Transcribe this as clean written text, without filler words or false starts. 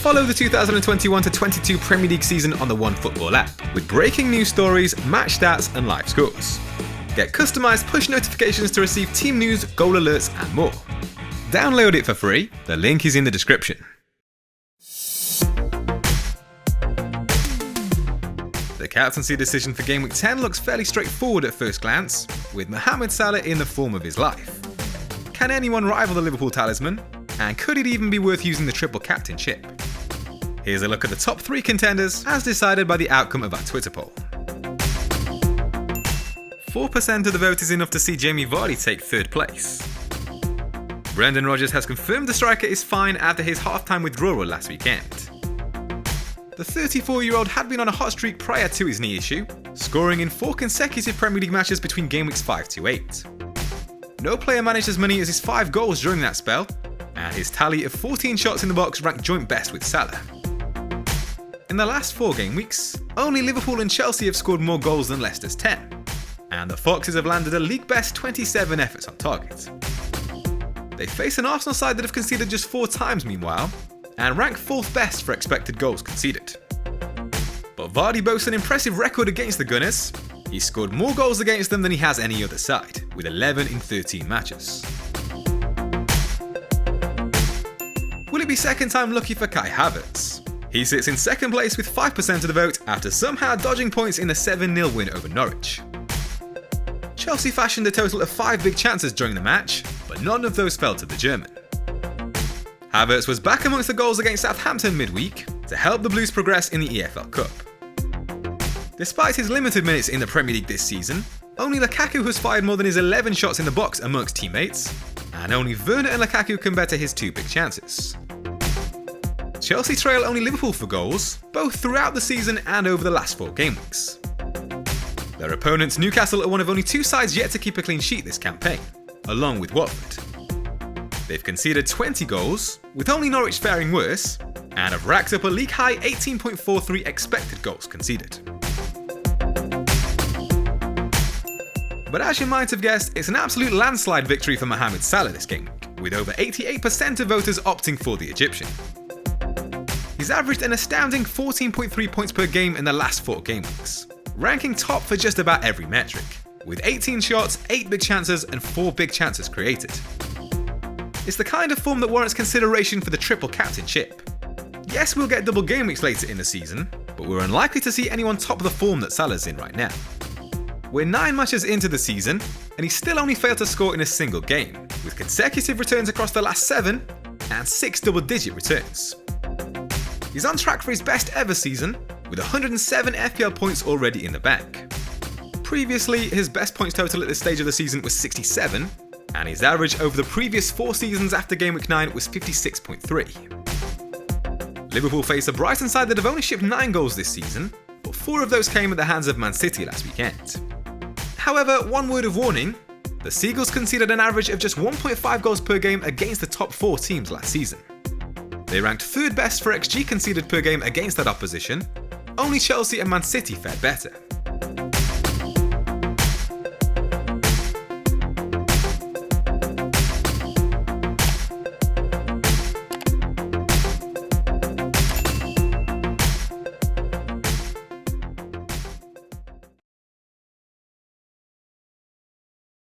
Follow the 2021-22 Premier League season on the OneFootball app, with breaking news stories, match stats and live scores. Get customized push notifications to receive team news, goal alerts and more. Download it for free, the link is in the description. The captaincy decision for Gameweek 10 looks fairly straightforward at first glance, with Mohamed Salah in the form of his life. Can anyone rival the Liverpool talisman? And could it even be worth using the triple captainship? Here's a look at the top 3 contenders as decided by the outcome of our Twitter poll. 4% of the vote is enough to see Jamie Vardy take 3rd place. Brendan Rodgers has confirmed the striker is fine after his half-time withdrawal last weekend. The 34-year-old had been on a hot streak prior to his knee issue, scoring in 4 consecutive Premier League matches between game weeks 5 to 8. No player managed as many as his 5 goals during that spell, and his tally of 14 shots in the box ranked joint best with Salah. In the last 4 game weeks, only Liverpool and Chelsea have scored more goals than Leicester's 10. And the Foxes have landed a league-best 27 efforts on target. They face an Arsenal side that have conceded just 4 times meanwhile, and rank 4th best for expected goals conceded. But Vardy boasts an impressive record against the Gunners. He's scored more goals against them than he has any other side, with 11 in 13 matches. Will it be second time lucky for Kai Havertz? He sits in 2nd place with 5% of the vote after somehow dodging points in the 7-0 win over Norwich. Chelsea fashioned a total of 5 big chances during the match, but none of those fell to the German. Havertz was back amongst the goals against Southampton midweek to help the Blues progress in the EFL Cup. Despite his limited minutes in the Premier League this season, only Lukaku has fired more than his 11 shots in the box amongst teammates, and only Werner and Lukaku can better his 2 big chances. Chelsea trail only Liverpool for goals, both throughout the season and over the last 4 game weeks. Their opponents, Newcastle, are one of only 2 sides yet to keep a clean sheet this campaign, along with Watford. They've conceded 20 goals, with only Norwich faring worse, and have racked up a league-high 18.43 expected goals conceded. But as you might have guessed, it's an absolute landslide victory for Mohamed Salah this game, with over 88% of voters opting for the Egyptian. He's averaged an astounding 14.3 points per game in the last 4 game weeks, ranking top for just about every metric, with 18 shots, 8 big chances and 4 big chances created. It's the kind of form that warrants consideration for the triple captainship. Yes, we'll get double game weeks later in the season, but we're unlikely to see anyone top the form that Salah's in right now. We're 9 matches into the season, and he's still only failed to score in a single game, with consecutive returns across the last 7 and 6 double-digit returns. He's on track for his best ever season, with 107 FPL points already in the bank. Previously, his best points total at this stage of the season was 67, and his average over the previous 4 seasons after Game Week 9 was 56.3. Liverpool face a Brighton side that have only shipped 9 goals this season, but 4 of those came at the hands of Man City last weekend. However, one word of warning, the Seagulls conceded an average of just 1.5 goals per game against the top 4 teams last season. They ranked 3rd best for XG conceded per game against that opposition. Only Chelsea and Man City fared better.